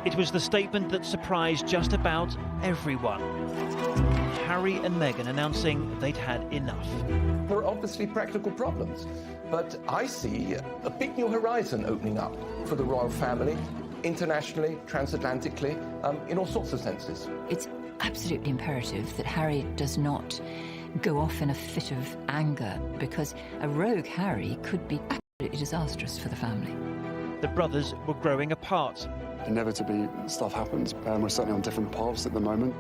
It was the statement that surprised just about everyone. Harry and Meghan announcing they'd had enough. There are obviously practical problems, but I see a big new horizon opening up for the royal family, internationally, transatlantically, in all sorts of senses. It's absolutely imperative that Harry does not go off in a fit of anger, because a rogue Harry could be absolutely disastrous for the family. The brothers were growing apart. Inevitably, stuff happens, and we're certainly on different paths at the moment.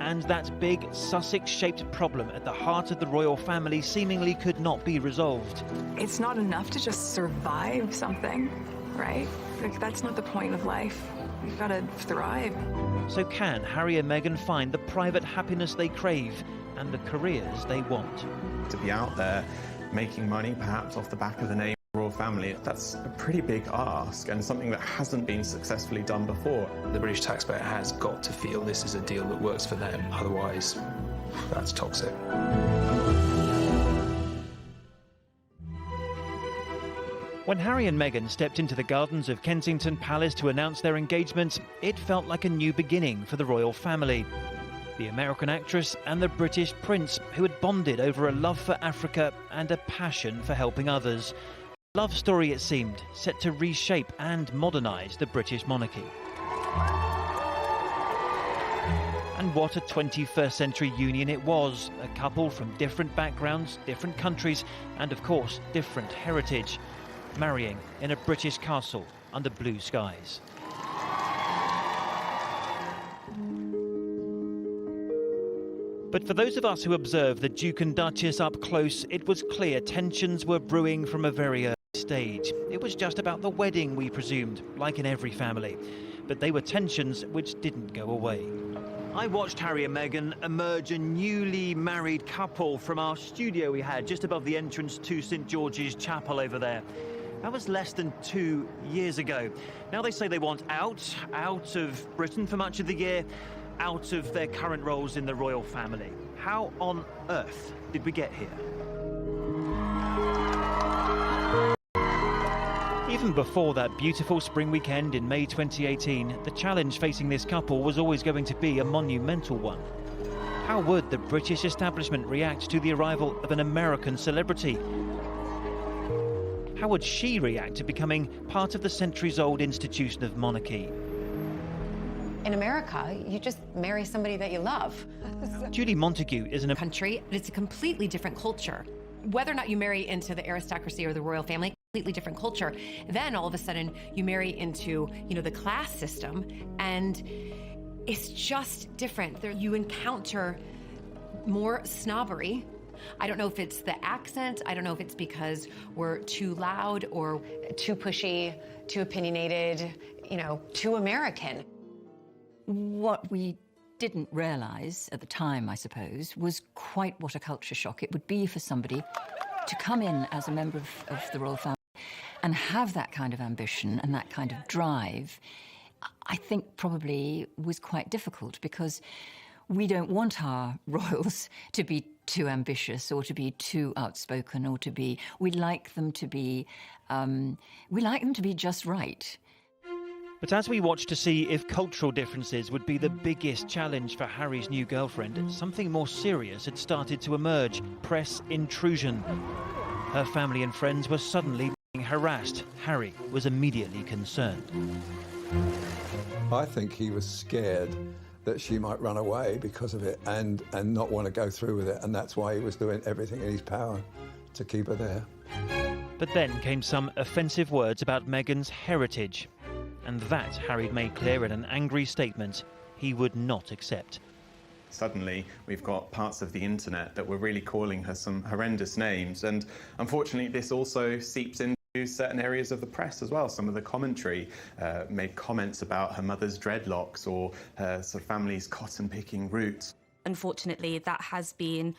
And that big Sussex-shaped problem at the heart of the royal family seemingly could not be resolved. It's not enough to just survive something, right? Like, that's not the point of life. You've got to thrive. So can Harry and Meghan find the private happiness they crave and the careers they want? To be out there making money, perhaps off the back of the name royal family, that's a pretty big ask and something that hasn't been successfully done before. The British taxpayer has got to feel this is a deal that works for them, otherwise that's toxic. When Harry and Meghan stepped into the gardens of Kensington Palace to announce their engagement, it felt like a new beginning for the royal family. The American actress and the British prince, who had bonded over a love for Africa and a passion for helping others. A love story, it seemed, set to reshape and modernise the British monarchy. And what a 21st century union it was. A couple from different backgrounds, different countries, and of course, different heritage. Marrying in a British castle under blue skies. But for those of us who observed the Duke and Duchess up close, it was clear tensions were brewing from a very early stage. It was just about the wedding, we presumed, like in every family. But they were tensions which didn't go away. I watched Harry and Meghan emerge a newly married couple from our studio we had just above the entrance to St George's Chapel over there. That was less than 2 years ago. Now they say they want out of Britain for much of the year, out of their current roles in the royal family. How on earth did we get here? Even before that beautiful spring weekend in May 2018, the challenge facing this couple was always going to be a monumental one. How would the British establishment react to the arrival of an American celebrity? How would she react to becoming part of the centuries-old institution of monarchy? In America, you just marry somebody that you love. Julie Montague is in a country. It's a completely different culture. Whether or not you marry into the aristocracy or the royal family, completely different culture. Then all of a sudden you marry into, the class system, and it's just different. There you encounter more snobbery. I don't know if it's the accent. I don't know if it's because we're too loud or too pushy, too opinionated, too American. What we didn't realise at the time, I suppose, was quite what a culture shock it would be for somebody to come in as a member of the royal family and have that kind of ambition and that kind of drive. I think probably was quite difficult, because we don't want our royals to be too ambitious or to be too outspoken or to be... We like them to be just right. But as we watched to see if cultural differences would be the biggest challenge for Harry's new girlfriend, something more serious had started to emerge: press intrusion. Her family and friends were suddenly being harassed. Harry was immediately concerned. I think he was scared that she might run away because of it and not want to go through with it, and that's why he was doing everything in his power to keep her there. But then came some offensive words about Meghan's heritage. And that Harry made clear in an angry statement he would not accept. Suddenly, we've got parts of the internet that were really calling her some horrendous names, and unfortunately this also seeps into certain areas of the press as well. Some of the commentary made comments about her mother's dreadlocks or her sort of family's cotton-picking roots. Unfortunately, that has been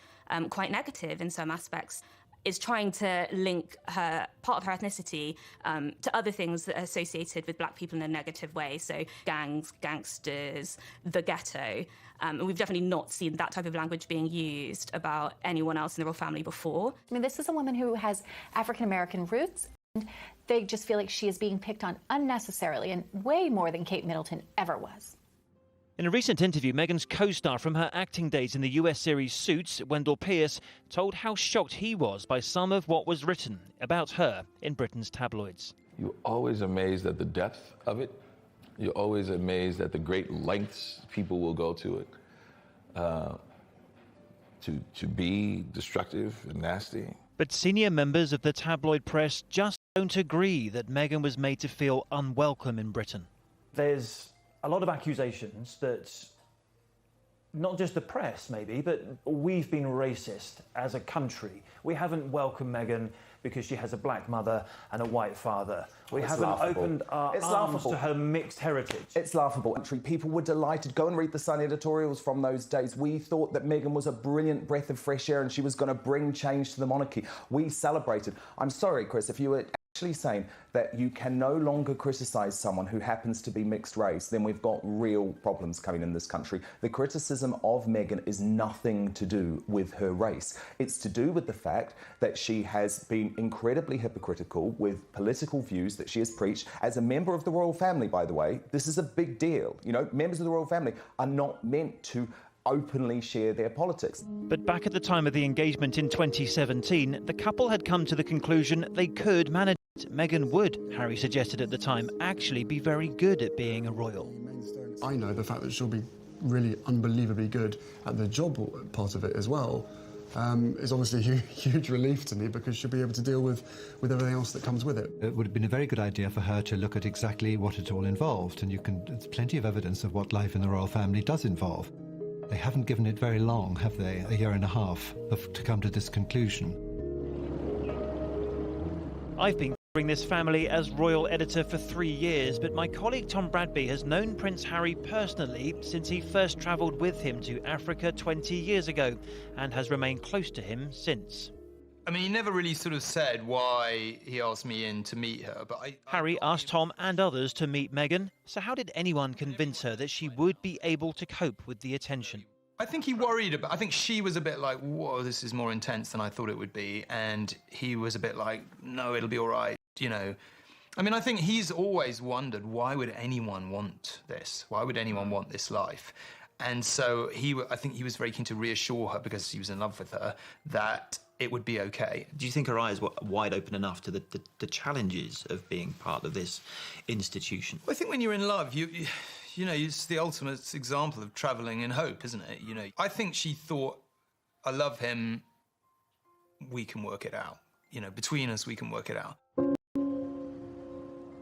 quite negative in some aspects. Is trying to link part of her ethnicity to other things that are associated with black people in a negative way. So gangs, gangsters, the ghetto. And we've definitely not seen that type of language being used about anyone else in the royal family before. I mean, this is a woman who has African-American roots. They just feel like she is being picked on unnecessarily and way more than Kate Middleton ever was. In a recent interview, Meghan's co-star from her acting days in the US series Suits, Wendell Pierce, told how shocked he was by some of what was written about her in Britain's tabloids. You're always amazed at the depth of it. You're always amazed at the great lengths people will go to it, to be destructive and nasty. But senior members of the tabloid press just don't agree that Meghan was made to feel unwelcome in Britain. There's a lot of accusations that not just the press, maybe, but we've been racist as a country. We haven't welcomed Meghan because she has a black mother and a white father. We haven't opened our arms to her mixed heritage. It's laughable. People were delighted. Go and read the Sun editorials from those days. We thought that Meghan was a brilliant breath of fresh air and she was going to bring change to the monarchy. We celebrated. I'm sorry, Chris, if you were actually saying that you can no longer criticise someone who happens to be mixed race, then we've got real problems coming in this country. The criticism of Meghan is nothing to do with her race. It's to do with the fact that she has been incredibly hypocritical with political views that she has preached. As a member of the royal family, by the way, this is a big deal. You know, members of the royal family are not meant to openly share their politics. But back at the time of the engagement in 2017, the couple had come to the conclusion they could manage it. Meghan would, Harry suggested at the time, actually be very good at being a royal. I know the fact that she'll be really unbelievably good at the job part of it as well is obviously a huge relief to me, because she'll be able to deal with everything else that comes with it. It would have been a very good idea for her to look at exactly what it all involved, and there's plenty of evidence of what life in the royal family does involve. They haven't given it very long, have they? A year and a half to come to this conclusion. I've been covering this family as royal editor for 3 years, but my colleague Tom Bradby has known Prince Harry personally since he first travelled with him to Africa 20 years ago and has remained close to him since. I mean, he never really sort of said why he asked me in to meet her, but Harry asked Tom and others to meet Meghan, so how did anyone convince her that she would be able to cope with the attention? I think he worried about, I think she was a bit like, whoa, this is more intense than I thought it would be, and he was a bit like, no, it'll be all right, you know. I mean, I think he's always wondered, why would anyone want this? Why would anyone want this life? And so I think he was very keen to reassure her, because he was in love with her, that it would be okay. Do you think her eyes were wide open enough to the challenges of being part of this institution? Well, I think when you're in love, you know, it's the ultimate example of travelling in hope, isn't it? You know, I think she thought, I love him, we can work it out. You know, between us, we can work it out.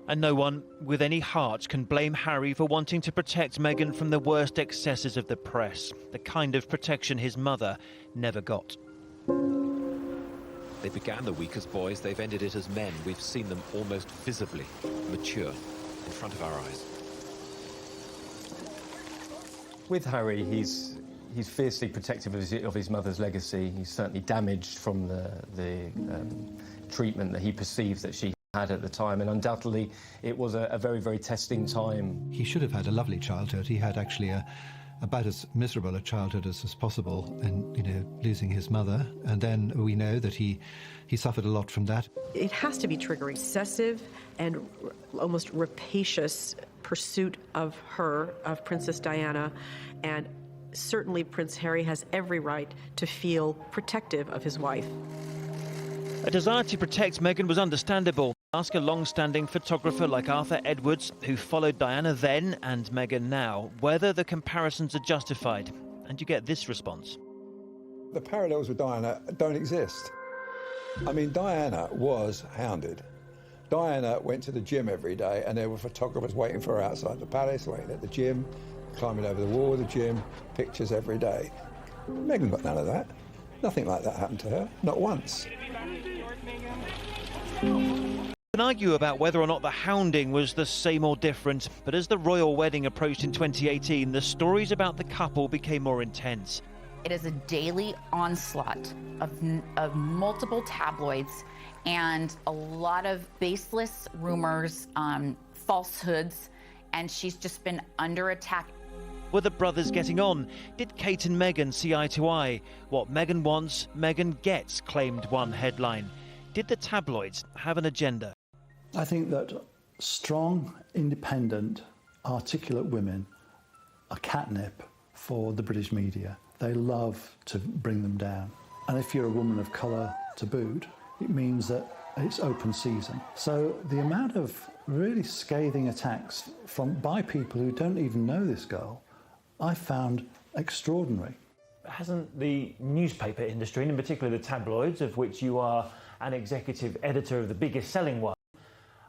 And no one with any heart can blame Harry for wanting to protect Meghan from the worst excesses of the press, the kind of protection his mother never got. They began the week as boys, they've ended it as men. We've seen them almost visibly mature in front of our eyes. With Harry, he's fiercely protective of his mother's legacy. He's certainly damaged from the treatment that he perceives that she had at the time, and undoubtedly it was a very, very testing time. He should have had a lovely childhood. He had actually about as miserable a childhood as possible, and, you know, losing his mother. And then we know that he suffered a lot from that. It has to be triggering. Excessive and almost rapacious pursuit of her, of Princess Diana, and certainly Prince Harry has every right to feel protective of his wife. A desire to protect Meghan was understandable. Ask a long-standing photographer like Arthur Edwards, who followed Diana then and Meghan now, whether the comparisons are justified. And you get this response. The parallels with Diana don't exist. I mean, Diana was hounded. Diana went to the gym every day, and there were photographers waiting for her outside the palace, waiting at the gym, climbing over the wall of the gym, pictures every day. Meghan got none of that. Nothing like that happened to her, not once. We can argue about whether or not the hounding was the same or different, but as the royal wedding approached in 2018, the stories about the couple became more intense. It is a daily onslaught of multiple tabloids and a lot of baseless rumors, falsehoods, and she's just been under attack. Were the brothers getting on? Did Kate and Meghan see eye to eye? What Meghan wants, Meghan gets, claimed one headline. Did the tabloids have an agenda? I think that strong, independent, articulate women are catnip for the British media. They love to bring them down. And if you're a woman of colour to boot, it means that it's open season. So the amount of really scathing attacks by people who don't even know this girl, I found extraordinary. Hasn't the newspaper industry, and in particular the tabloids, of which you are an executive editor of the biggest selling one,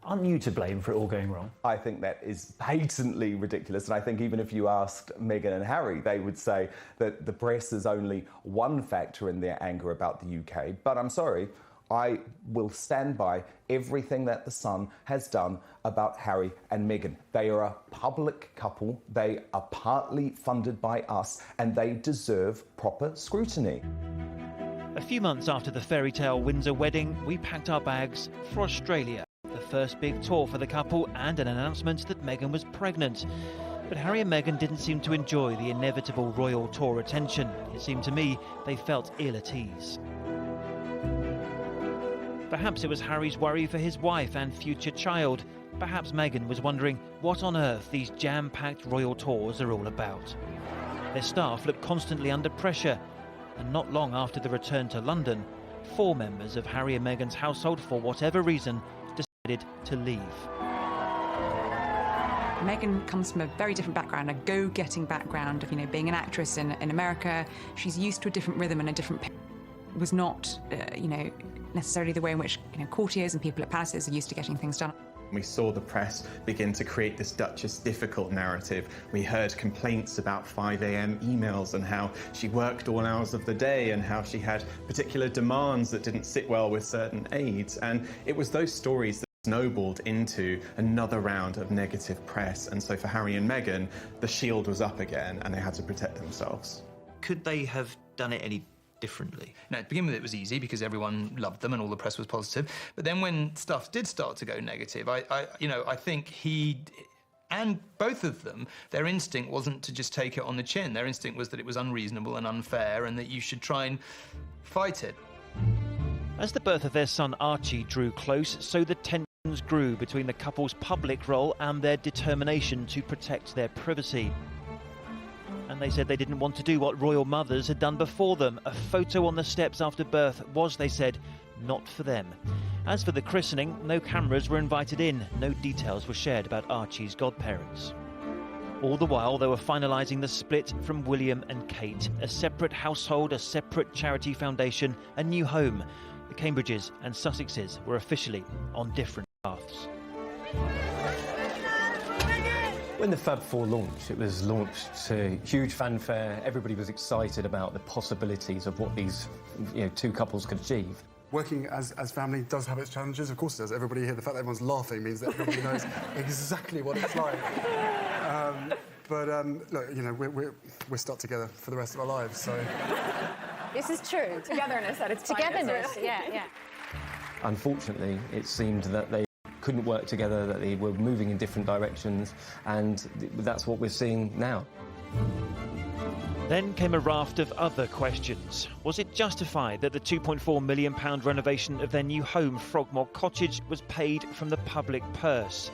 aren't you to blame for it all going wrong? I think that is patently ridiculous, and I think even if you asked Meghan and Harry, they would say that the press is only one factor in their anger about the UK. But I'm sorry, I will stand by everything that The Sun has done about Harry and Meghan. They are a public couple, they are partly funded by us, and they deserve proper scrutiny. A few months after the fairy tale Windsor wedding, we packed our bags for Australia. The first big tour for the couple and an announcement that Meghan was pregnant. But Harry and Meghan didn't seem to enjoy the inevitable royal tour attention. It seemed to me they felt ill at ease. Perhaps it was Harry's worry for his wife and future child. Perhaps Meghan was wondering what on earth these jam-packed royal tours are all about. Their staff looked constantly under pressure, and not long after the return to London, 4 members of Harry and Meghan's household, for whatever reason, decided to leave. Meghan comes from a very different background, a go-getting background of, being an actress in America. She's used to a different rhythm and a different was not, necessarily the way in which, courtiers and people at palaces are used to getting things done. We saw the press begin to create this Duchess difficult narrative. We heard complaints about 5 a.m. emails and how she worked all hours of the day and how she had particular demands that didn't sit well with certain aides. And it was those stories that snowballed into another round of negative press. And so for Harry and Meghan, the shield was up again and they had to protect themselves. Could they have done it any differently? Now, to begin with, it was easy because everyone loved them and all the press was positive. But then when stuff did start to go negative, I think he and both of them, their instinct wasn't to just take it on the chin. Their instinct was that it was unreasonable and unfair and that you should try and fight it. As the birth of their son Archie drew close, so the tensions grew between the couple's public role and their determination to protect their privacy. And they said they didn't want to do what royal mothers had done before them. A photo on the steps after birth was, they said, not for them. As for the christening, no cameras were invited in. No details were shared about Archie's godparents. All the while, they were finalising the split from William and Kate. A separate household, a separate charity foundation, a new home. The Cambridges and Sussexes were officially on different paths. When the Fab Four launched, it was launched to huge fanfare. Everybody was excited about the possibilities of what these two couples could achieve. Working as family does have its challenges, of course it does. Everybody here, the fact that everyone's laughing means that everybody knows exactly what it's like. Look, we're stuck together for the rest of our lives, so... This is true. Togetherness at its Togetherness, yeah. Unfortunately, it seemed that they couldn't work together, that they were moving in different directions, and that's what we're seeing now. Then came a raft of other questions. Was it justified that the £2.4 million renovation of their new home, Frogmore Cottage, was paid from the public purse?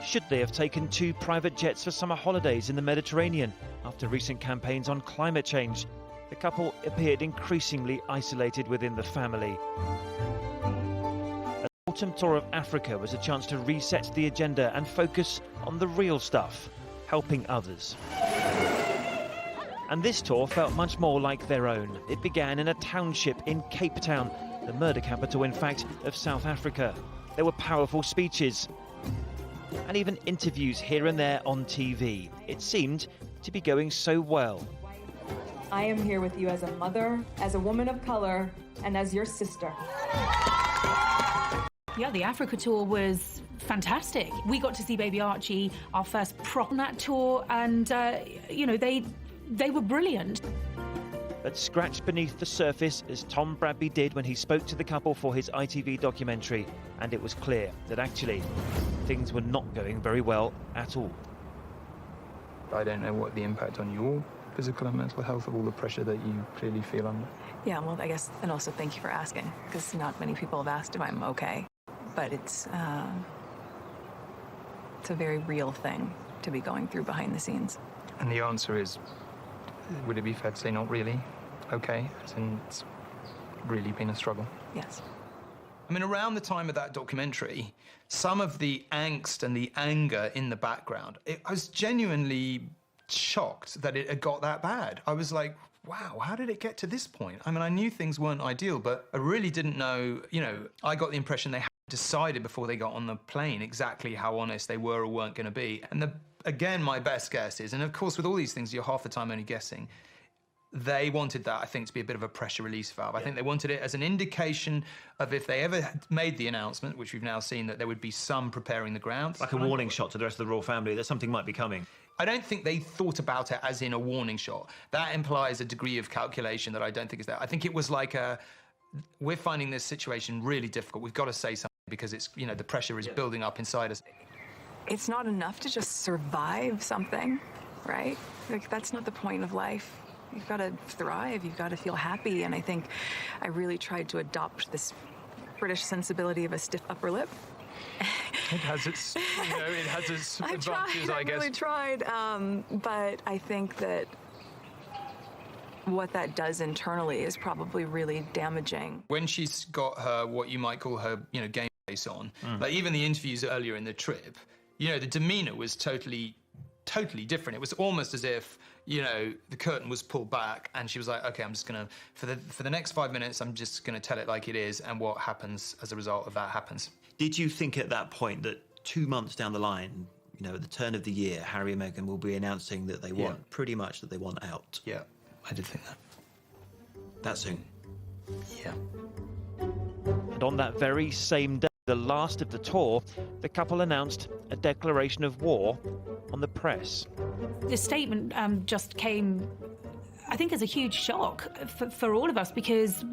Should they have taken 2 private jets for summer holidays in the Mediterranean after recent campaigns on climate change? The couple appeared increasingly isolated within the family. An autumn tour of Africa was a chance to reset the agenda and focus on the real stuff, helping others. And this tour felt much more like their own. It began in a township in Cape Town, the murder capital, in fact, of South Africa. There were powerful speeches and even interviews here and there on TV. It seemed to be going so well. I am here with you as a mother, as a woman of color, and as your sister. Yeah, the Africa tour was fantastic. We got to see baby Archie, our first prop on that tour, and, they were brilliant. But scratched beneath the surface, as Tom Bradby did when he spoke to the couple for his ITV documentary, and it was clear that actually things were not going very well at all. I don't know what the impact on your physical and mental health of all the pressure that you clearly feel under. Yeah, well, I guess, and also thank you for asking, because not many people have asked if I'm okay. but it's a very real thing to be going through behind the scenes. And the answer is, would it be fair to say not really? Okay, as in it's really been a struggle. Yes. I mean, around the time of that documentary, some of the angst and the anger in the background, I was genuinely shocked that it had got that bad. I was like, wow, how did it get to this point? I mean, I knew things weren't ideal, but I really didn't know, you know, I got the impression they had decided before they got on the plane exactly how honest they were or weren't going to be. And again, my best guess is, and of course with all these things, you're half the time only guessing, they wanted that, I think, to be a bit of a pressure release valve. I think they wanted it as an indication of if they ever made the announcement, which we've now seen, that there would be some preparing the ground. Like a warning shot to the rest of the royal family that something might be coming. I don't think they thought about it as in a warning shot. That implies a degree of calculation that I don't think is there. I think it was like we're finding this situation really difficult. We've got to say something because it's, you know, the pressure is building up inside us. It's not enough to just survive something, right? Like, that's not the point of life. You've got to thrive, you've got to feel happy, and I think I really tried to adopt this British sensibility of a stiff upper lip. It has its, you know, it has its advantages, I guess. I really tried, but I think that what that does internally is probably really damaging. When she's got her, what you might call her, you know, game face on, like even the interviews earlier in the trip, you know, the demeanor was totally different. It was almost as if, you know, the curtain was pulled back and she was like, okay, I'm just gonna, for the next 5 minutes, I'm just gonna tell it like it is, and what happens as a result of that happens. Did you think at that point that 2 months down the line, you know, at the turn of the year, Harry and Meghan will be announcing that they want, pretty much that they want out? Yeah, I did think that. That soon? Yeah. And on that very same day, the last of the tour, the couple announced a declaration of war on the press. The statement just came, I think, as a huge shock for all of us because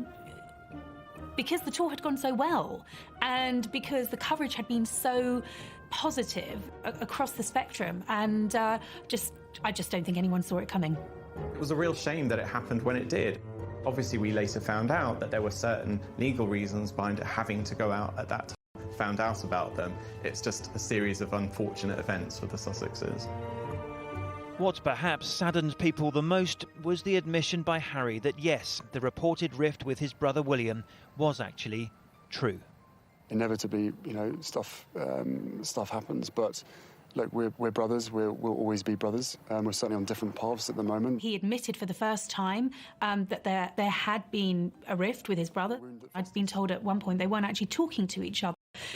the tour had gone so well and because the coverage had been so positive across the spectrum, and I just don't think anyone saw it coming. It was a real shame that it happened when it did. Obviously, we later found out that there were certain legal reasons behind it having to go out at that time. Found out about them. It's just a series of unfortunate events for the Sussexes. What perhaps saddened people the most was the admission by Harry that yes, the reported rift with his brother William was actually true. Inevitably, you know, stuff happens, but look, we're brothers. We'll always be brothers. We're certainly on different paths at the moment. He admitted for the first time that there had been a rift with his brother. I'd been told at one point they weren't actually talking to each other.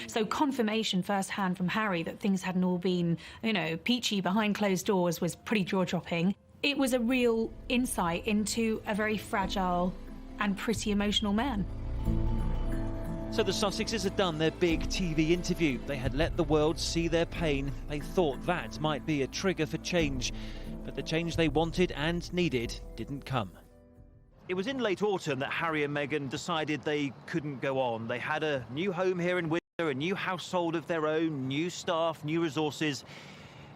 So confirmation firsthand from Harry that things hadn't all been, you know, peachy behind closed doors was pretty jaw-dropping. It was a real insight into a very fragile and pretty emotional man. So the Sussexes had done their big TV interview. They had let the world see their pain. They thought that might be a trigger for change. But the change they wanted and needed didn't come. It was in late autumn that Harry and Meghan decided they couldn't go on. They had a new home here in Windsor, a new household of their own, new staff, new resources.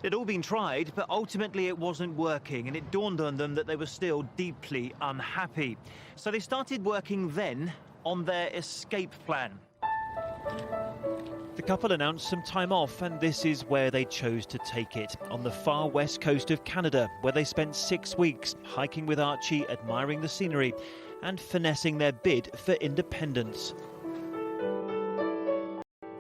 It had all been tried, but ultimately it wasn't working, and it dawned on them that they were still deeply unhappy. So they started working then on their escape plan. The couple announced some time off, and this is where they chose to take it, on the far west coast of Canada, where they spent 6 weeks hiking with Archie, admiring the scenery and finessing their bid for independence.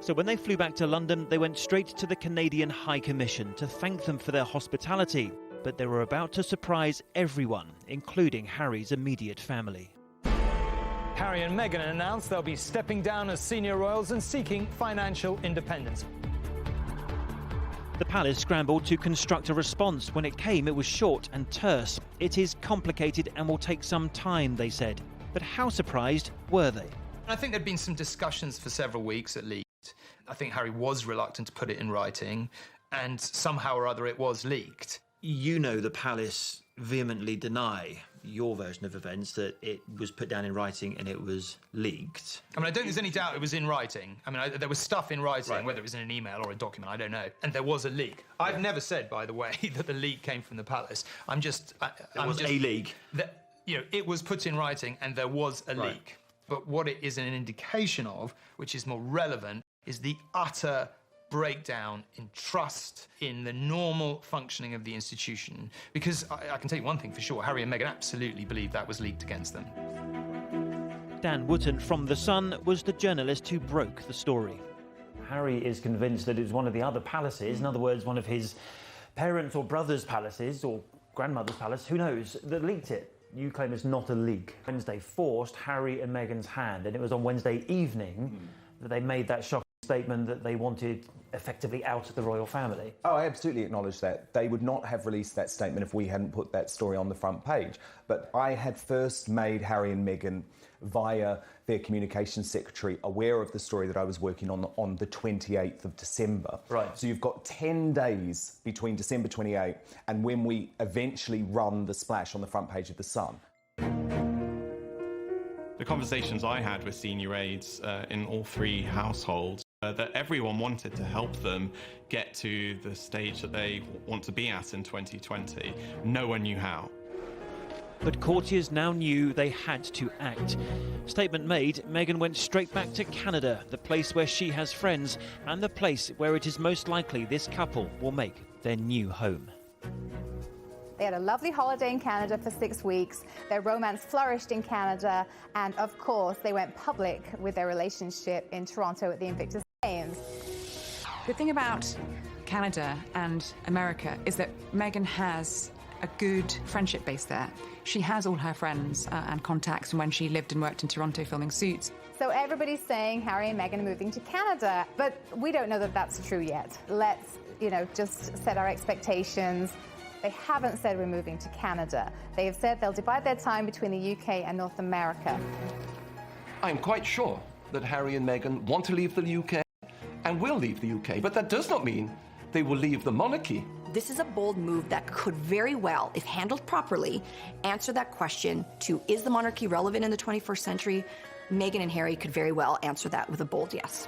So when they flew back to London, they went straight to the Canadian High Commission to thank them for their hospitality, but they were about to surprise everyone, including Harry's immediate family. Harry and Meghan announced they'll be stepping down as senior royals and seeking financial independence. The palace scrambled to construct a response. When it came, it was short and terse. It is complicated and will take some time, they said. But how surprised were they? I think there'd been some discussions for several weeks at least. I think Harry was reluctant to put it in writing, and somehow or other it was leaked. You know the palace vehemently deny your version of events, that it was put down in writing and it was leaked. I mean, I don't think there's any doubt it was in writing. I mean, there was stuff in writing, whether it was in an email or a document, I don't know. And there was a leak. I've never said, by the way, that the leak came from the palace. It was a leak. You know, it was put in writing and there was a leak. But what it is an indication of, which is more relevant, is the utter breakdown in trust in the normal functioning of the institution. Because I can tell you one thing for sure, Harry and Meghan absolutely believe that was leaked against them. Dan Wootton from The Sun was the journalist who broke the story. Harry is convinced that it was one of the other palaces, in other words, one of his parents' or brothers' palaces, or grandmother's palace, who knows, that leaked it. You claim it's not a leak. Wednesday forced Harry and Meghan's hand, and it was on Wednesday evening that they made that shocking statement that they wanted effectively out of the royal family. Oh, I absolutely acknowledge that. They would not have released that statement if we hadn't put that story on the front page. But I had first made Harry and Meghan, via their communications secretary, aware of the story that I was working on the 28th of December. Right. So you've got 10 days between December 28 and when we eventually run the splash on the front page of The Sun. The conversations I had with senior aides in all three households, that everyone wanted to help them get to the stage that they want to be at in 2020. No one knew how. But courtiers now knew they had to act. Statement made, Meghan went straight back to Canada, the place where she has friends, and the place where it is most likely this couple will make their new home. They had a lovely holiday in Canada for 6 weeks. Their romance flourished in Canada, and of course, they went public with their relationship in Toronto at the Invictus Games. The thing about Canada and America is that Meghan has a good friendship base there. She has all her friends and contacts from when she lived and worked in Toronto filming Suits. So everybody's saying Harry and Meghan are moving to Canada, but we don't know that that's true yet. Let's, just set our expectations. They haven't said we're moving to Canada. They have said they'll divide their time between the UK and North America. I'm quite sure that Harry and Meghan want to leave the UK and will leave the UK, but that does not mean they will leave the monarchy. This is a bold move that could very well, if handled properly, answer that question to, is the monarchy relevant in the 21st century? Meghan and Harry could very well answer that with a bold yes.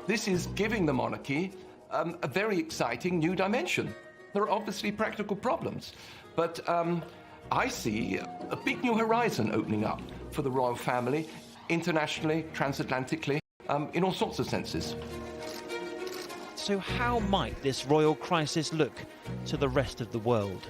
This is giving the monarchy a very exciting new dimension. There are obviously practical problems, but I see a big new horizon opening up for the royal family, internationally, transatlantically, in all sorts of senses. So how might this royal crisis look to the rest of the world?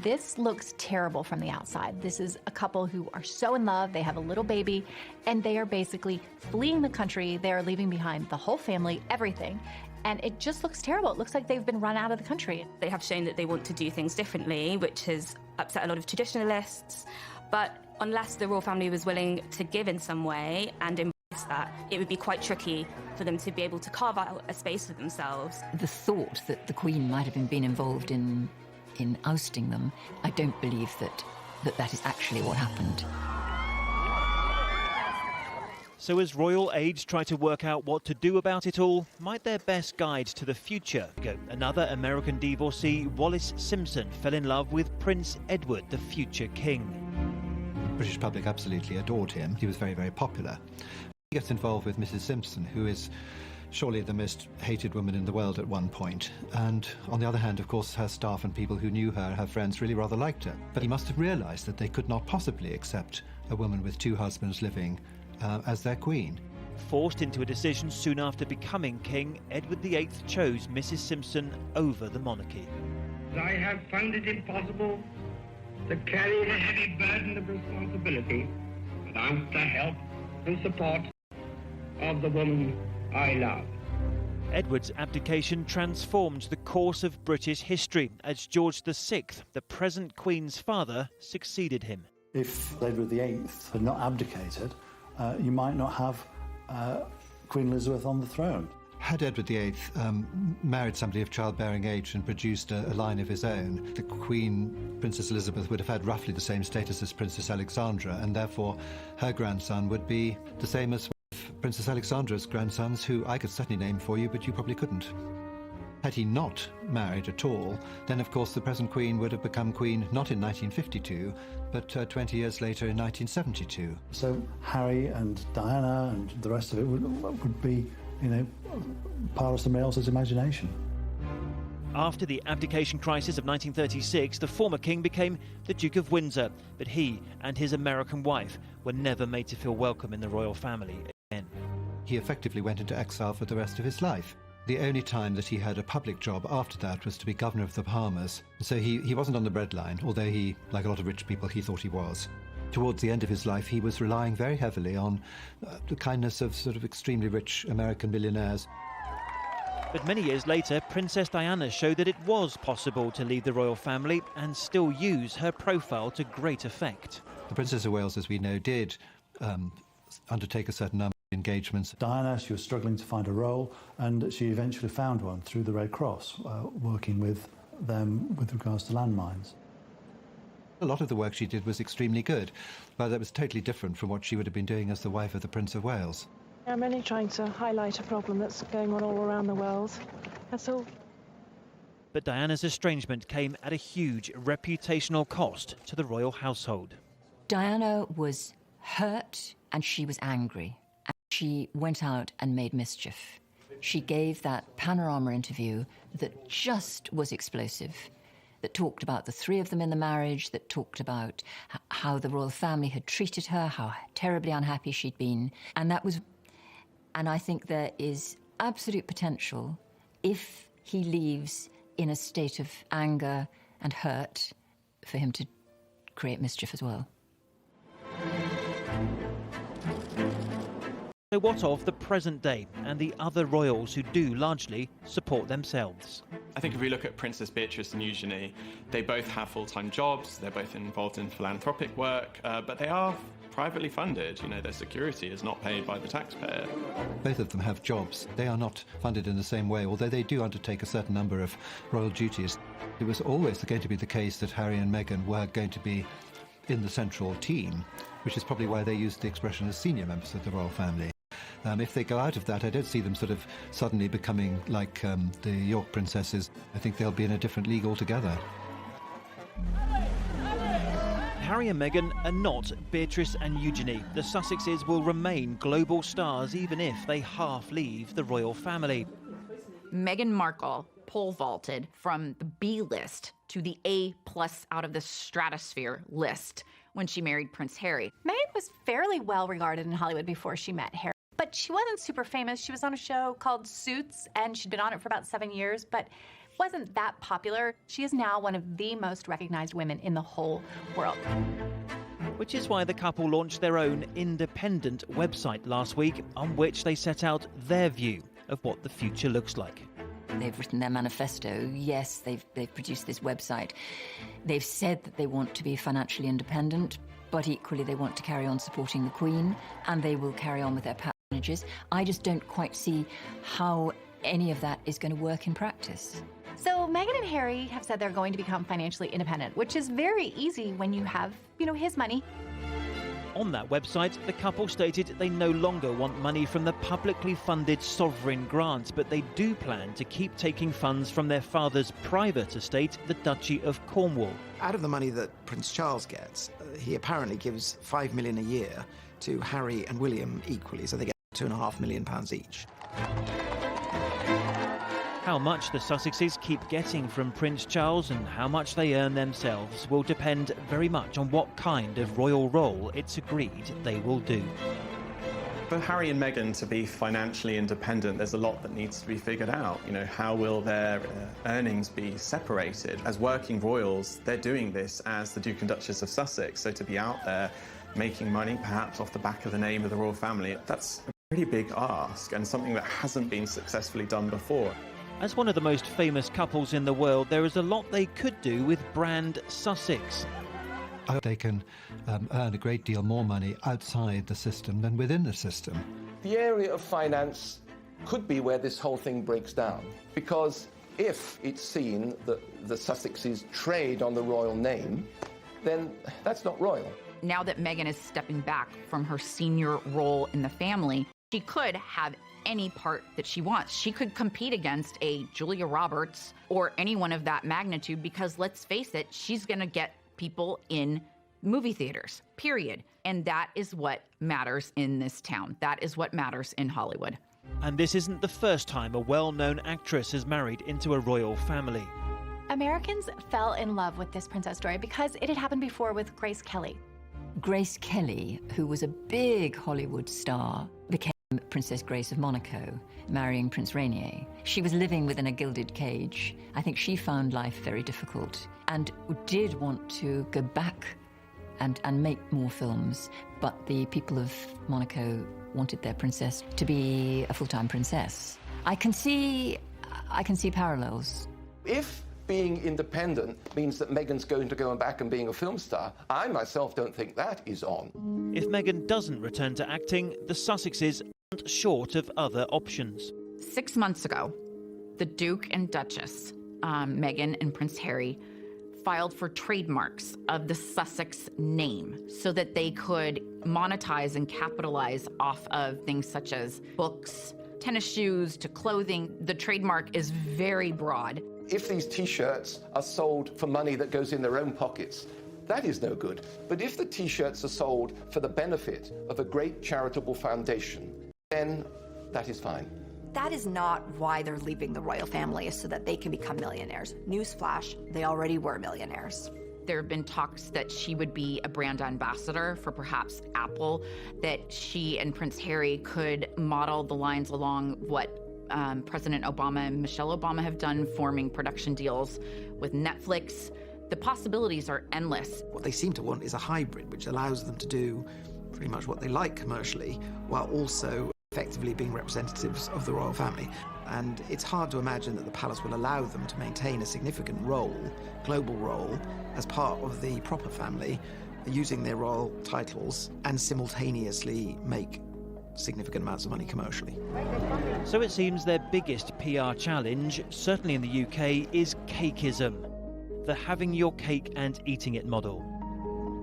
This looks terrible from the outside. This is a couple who are so in love, they have a little baby, and they are basically fleeing the country. They are leaving behind the whole family, everything. And it just looks terrible. It looks like they've been run out of the country. They have shown that they want to do things differently, which has upset a lot of traditionalists. But unless the royal family was willing to give in some way and embrace that, it would be quite tricky for them to be able to carve out a space for themselves. The thought that the Queen might have been involved in ousting them, I don't believe that is actually what happened. So as royal aides try to work out what to do about it all, might their best guide to the future go? Another American divorcee, Wallis Simpson, fell in love with Prince Edward, the future king. The British public absolutely adored him. He was very, very popular. He gets involved with Mrs. Simpson, who is surely the most hated woman in the world at one point. And on the other hand, of course, her staff and people who knew her friends, really rather liked her. But he must have realised that they could not possibly accept a woman with two husbands living as their queen. Forced into a decision soon after becoming king, Edward VIII chose Mrs. Simpson over the monarchy. I have found it impossible to carry the heavy burden of responsibility without the help and support of the woman I love. Edward's abdication transformed the course of British history as George VI, the present Queen's father, succeeded him. If Edward VIII had not abdicated, you might not have Queen Elizabeth on the throne. Had Edward VIII married somebody of childbearing age and produced a line of his own, the Queen, Princess Elizabeth, would have had roughly the same status as Princess Alexandra, and therefore her grandson would be the same as Princess Alexandra's grandsons, who I could certainly name for you, but you probably couldn't. Had he not married at all, then of course the present Queen would have become Queen not in 1952, but 20 years later in 1972. So Harry and Diana and the rest of it would be, part of somebody else's imagination. After the abdication crisis of 1936, the former king became the Duke of Windsor, but he and his American wife were never made to feel welcome in the royal family again. He effectively went into exile for the rest of his life. The only time that he had a public job after that was to be governor of the Bahamas. So he wasn't on the breadline, although he, like a lot of rich people, he thought he was. Towards the end of his life, he was relying very heavily on the kindness of sort of extremely rich American millionaires. But many years later, Princess Diana showed that it was possible to leave the royal family and still use her profile to great effect. The Princess of Wales, as we know, did undertake a certain number of engagements. Diana, she was struggling to find a role, and she eventually found one through the Red Cross, working with them with regards to landmines. A lot of the work she did was extremely good, but that was totally different from what she would have been doing as the wife of the Prince of Wales. I'm only trying to highlight a problem that's going on all around the world. That's all. But Diana's estrangement came at a huge reputational cost to the royal household. Diana was hurt and she was angry. And she went out and made mischief. She gave that panorama interview that just was explosive, that talked about the three of them in the marriage, that talked about how the royal family had treated her, how terribly unhappy she'd been. And I think there is absolute potential, if he leaves in a state of anger and hurt, for him to create mischief as well. So what of the present day and the other royals who do largely support themselves? I think if we look at Princess Beatrice and Eugenie, they both have full-time jobs, they're both involved in philanthropic work, but they are privately funded. You know, their security is not paid by the taxpayer. Both of them have jobs. They are not funded in the same way, although they do undertake a certain number of royal duties. It was always going to be the case that Harry and Meghan were going to be in the central team, which is probably why they used the expression as senior members of the royal family. If they go out of that, I don't see them sort of suddenly becoming like the York princesses. I think they'll be in a different league altogether. Harry and Meghan are not Beatrice and Eugenie. The Sussexes will remain global stars even if they half leave the royal family. Meghan Markle pole vaulted from the B list to the A+ out of the stratosphere list when she married Prince Harry. Meghan was fairly well regarded in Hollywood before she met Harry, but she wasn't super famous. She was on a show called Suits, and she'd been on it for about 7 years, but wasn't that popular. She is now one of the most recognized women in the whole world. Which is why the couple launched their own independent website last week, on which they set out their view of what the future looks like. They've written their manifesto. Yes, they've produced this website. They've said that they want to be financially independent, but equally they want to carry on supporting the Queen, and they will carry on with their patronages. I just don't quite see how any of that is going to work in practice. So Meghan and Harry have said they're going to become financially independent, which is very easy when you have, his money. On that website, the couple stated they no longer want money from the publicly funded sovereign grant, but they do plan to keep taking funds from their father's private estate, the Duchy of Cornwall. Out of the money that Prince Charles gets, he apparently gives £5 million a year to Harry and William equally, so they get £2.5 million each. How much the Sussexes keep getting from Prince Charles and how much they earn themselves will depend very much on what kind of royal role it's agreed they will do. For Harry and Meghan to be financially independent, there's a lot that needs to be figured out. How will their earnings be separated? As working royals, they're doing this as the Duke and Duchess of Sussex, so to be out there making money, perhaps off the back of the name of the royal family, that's a pretty big ask and something that hasn't been successfully done before. As one of the most famous couples in the world, there is a lot they could do with brand Sussex. They can earn a great deal more money outside the system than within the system. The area of finance could be where this whole thing breaks down, because if it's seen that the Sussexes trade on the royal name, then that's not royal. Now that Meghan is stepping back from her senior role in the family, she could have any part that she wants. She could compete against a Julia Roberts or anyone of that magnitude, because let's face it, she's going to get people in movie theaters, period. And that is what matters in this town. That is what matters in Hollywood. And this isn't the first time a well-known actress has married into a royal family. Americans fell in love with this princess story because it had happened before with Grace Kelly. Grace Kelly, who was a big Hollywood star, became Princess Grace of Monaco, marrying Prince Rainier. She was living within a gilded cage. I think she found life very difficult and did want to go back and make more films, but the people of Monaco wanted their princess to be a full-time princess. I can see parallels. If being independent means that Meghan's going to go back and being a film star, I myself don't think that is on. If Meghan doesn't return to acting, the Sussexes aren't short of other options. 6 months ago, the Duke and Duchess, Meghan and Prince Harry, filed for trademarks of the Sussex name so that they could monetize and capitalize off of things such as books, tennis shoes, to clothing. The trademark is very broad. If these T-shirts are sold for money that goes in their own pockets, that is no good. But if the T-shirts are sold for the benefit of a great charitable foundation, then that is fine. That is not why they're leaving the royal family, is so that they can become millionaires. Newsflash, they already were millionaires. There have been talks that she would be a brand ambassador for perhaps Apple, that she and Prince Harry could model the lines along what President Obama and Michelle Obama have done, forming production deals with Netflix. The possibilities are endless. What they seem to want is a hybrid, which allows them to do pretty much what they like commercially, while also effectively being representatives of the royal family. And it's hard to imagine that the palace will allow them to maintain a significant role, global role, as part of the proper family, using their royal titles and simultaneously make significant amounts of money commercially. So it seems their biggest PR challenge, certainly in the UK, is cakeism, the having your cake and eating it model.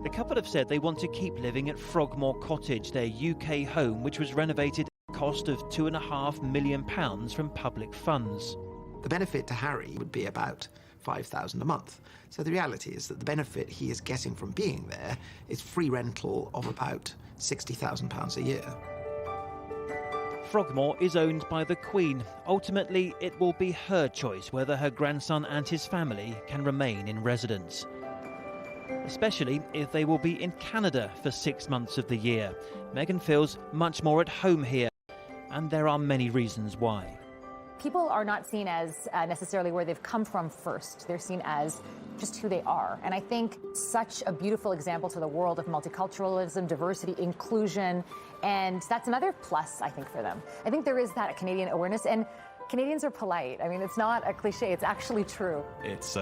The couple have said they want to keep living at Frogmore Cottage, their UK home, which was renovated at a cost of £2.5 million from public funds. The benefit to Harry would be about £5,000 a month. So the reality is that the benefit he is getting from being there is free rental of about £60,000 a year. Frogmore is owned by the Queen. Ultimately, it will be her choice whether her grandson and his family can remain in residence. Especially if they will be in Canada for 6 months of the year. Meghan feels much more at home here, and there are many reasons why. People are not seen as necessarily where they've come from first. They're seen as just who they are. And I think such a beautiful example to the world of multiculturalism, diversity, inclusion, and that's another plus, I think, for them. I think there is that Canadian awareness, and Canadians are polite. I mean, it's not a cliche, it's actually true. It's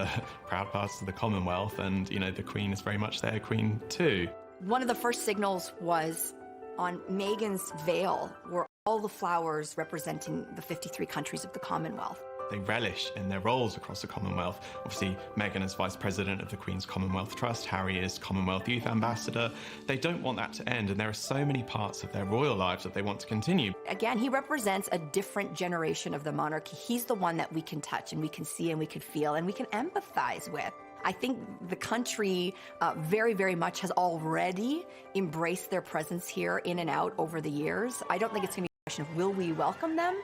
proud parts of the Commonwealth, and, you know, the Queen is very much their Queen too. One of the first signals was on Meghan's veil were all the flowers representing the 53 countries of the Commonwealth. They relish in their roles across the Commonwealth. Obviously, Meghan is Vice President of the Queen's Commonwealth Trust, Harry is Commonwealth Youth Ambassador. They don't want that to end, and there are so many parts of their royal lives that they want to continue. Again, he represents a different generation of the monarchy. He's the one that we can touch and we can see and we can feel and we can empathize with. I think the country very, very much has already embraced their presence here in and out over the years. I don't think it's going to be a question of will we welcome them?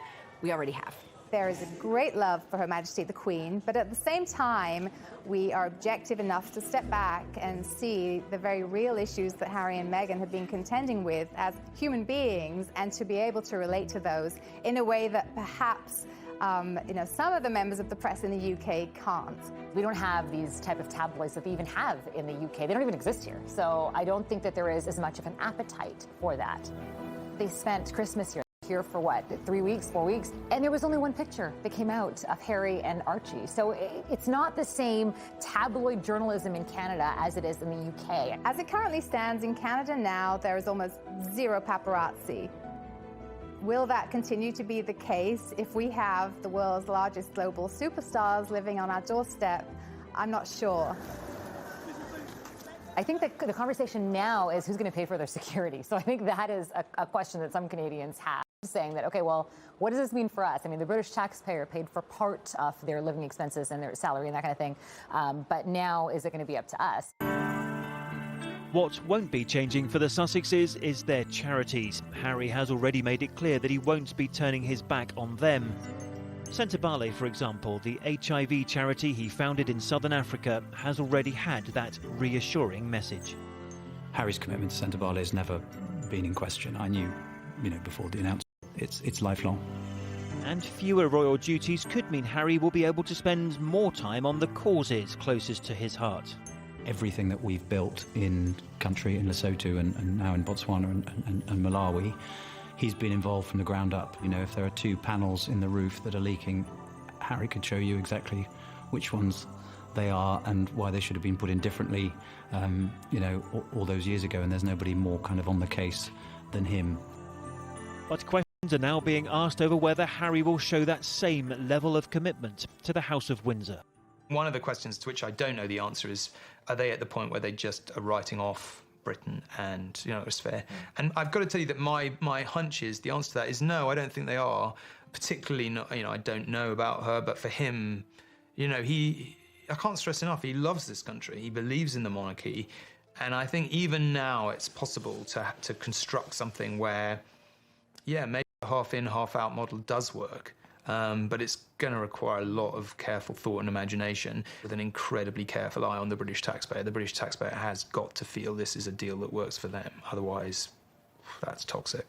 We already have. There is a great love for Her Majesty the Queen, but at the same time, we are objective enough to step back and see the very real issues that Harry and Meghan have been contending with as human beings, and to be able to relate to those in a way that perhaps some of the members of the press in the UK can't. We don't have these type of tabloids that they even have in the UK. They don't even exist here. So I don't think that there is as much of an appetite for that. They spent Christmas here for what, 3 weeks, 4 weeks? And there was only one picture that came out of Harry and Archie. So it's not the same tabloid journalism in Canada as it is in the UK. As it currently stands in Canada now, there is almost zero paparazzi. Will that continue to be the case if we have the world's largest global superstars living on our doorstep? I'm not sure. I think that the conversation now is who's going to pay for their security. So I think that is a question that some Canadians have, saying that, okay, well, what does this mean for us? I mean, the British taxpayer paid for part of their living expenses and their salary and that kind of thing. But now, is it going to be up to us? What won't be changing for the Sussexes is their charities. Harry has already made it clear that he won't be turning his back on them. Sentebale, for example, the HIV charity he founded in southern Africa, has already had that reassuring message. Harry's commitment to Sentebale has never been in question. I knew, before the announcement, it's lifelong. And fewer royal duties could mean Harry will be able to spend more time on the causes closest to his heart. Everything that we've built in country, in Lesotho and now in Botswana and Malawi, he's been involved from the ground up. If there are 2 panels in the roof that are leaking, Harry could show you exactly which ones they are and why they should have been put in differently, all those years ago, and there's nobody more kind of on the case than him. But questions are now being asked over whether Harry will show that same level of commitment to the House of Windsor. One of the questions to which I don't know the answer is, are they at the point where they just are writing off Britain and, it's fair? And I've got to tell you that my hunch is, the answer to that is no, I don't think they are. Particularly, not, I don't know about her, but for him, I can't stress enough, he loves this country, he believes in the monarchy, and I think even now it's possible to construct something where, maybe a half-in, half-out model does work. But it's going to require a lot of careful thought and imagination with an incredibly careful eye on the British taxpayer. The British taxpayer has got to feel this is a deal that works for them. Otherwise, that's toxic.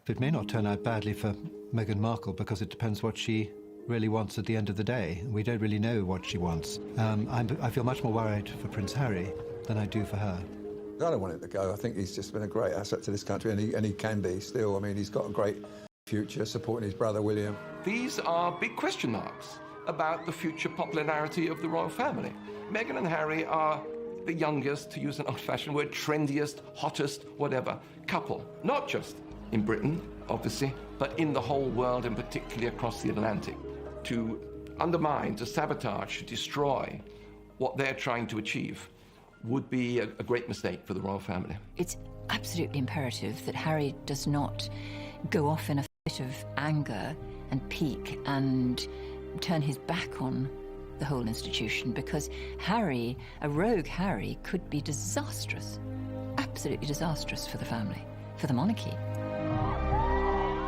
It may not turn out badly for Meghan Markle because it depends what she really wants at the end of the day. We don't really know what she wants. I feel much more worried for Prince Harry than I do for her. I don't want him to go. I think he's just been a great asset to this country, and he can be still. I mean, he's got a great future supporting his brother William. These are big question marks about the future popularity of the royal family. Meghan and Harry are the youngest, to use an old-fashioned word, trendiest, hottest, whatever, couple. Not just in Britain, obviously, but in the whole world and particularly across the Atlantic. To undermine, to sabotage, to destroy what they're trying to achieve would be a great mistake for the royal family. It's absolutely imperative that Harry does not go off in a fit of anger and pique and turn his back on the whole institution, because Harry, a rogue Harry, could be disastrous, absolutely disastrous for the family, for the monarchy.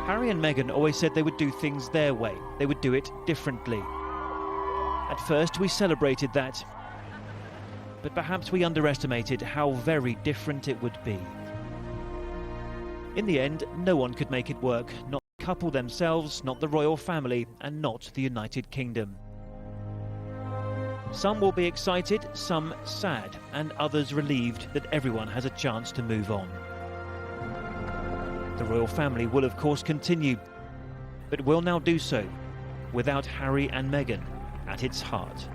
Harry and Meghan always said they would do things their way. They would do it differently. At first, we celebrated that. But perhaps we underestimated how very different it would be. In the end, no one could make it work. Not the couple themselves, not the royal family, and not the United Kingdom. Some will be excited, some sad, and others relieved that everyone has a chance to move on. The royal family will of course continue, but will now do so without Harry and Meghan at its heart.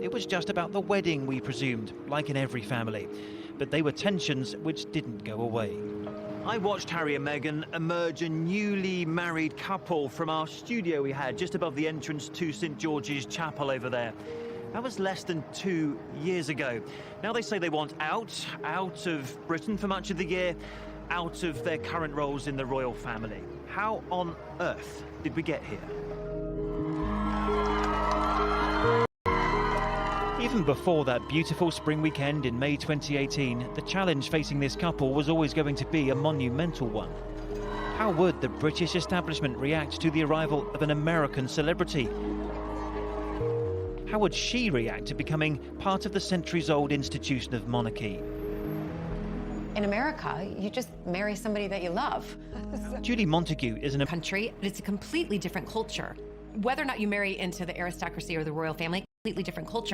It was just about the wedding, we presumed, like in every family. But they were tensions which didn't go away. I watched Harry and Meghan emerge a newly married couple from our studio we had just above the entrance to St George's Chapel over there. That was less than 2 years ago. Now they say they want out of Britain for much of the year, out of their current roles in the royal family. How on earth did we get here? Even before that beautiful spring weekend in May 2018, the challenge facing this couple was always going to be a monumental one. How would the British establishment react to the arrival of an American celebrity? How would she react to becoming part of the centuries-old institution of monarchy? In America, you just marry somebody that you love. Julie Montague is in a country, but it's a completely different culture. Whether or not you marry into the aristocracy or the royal family, completely different culture.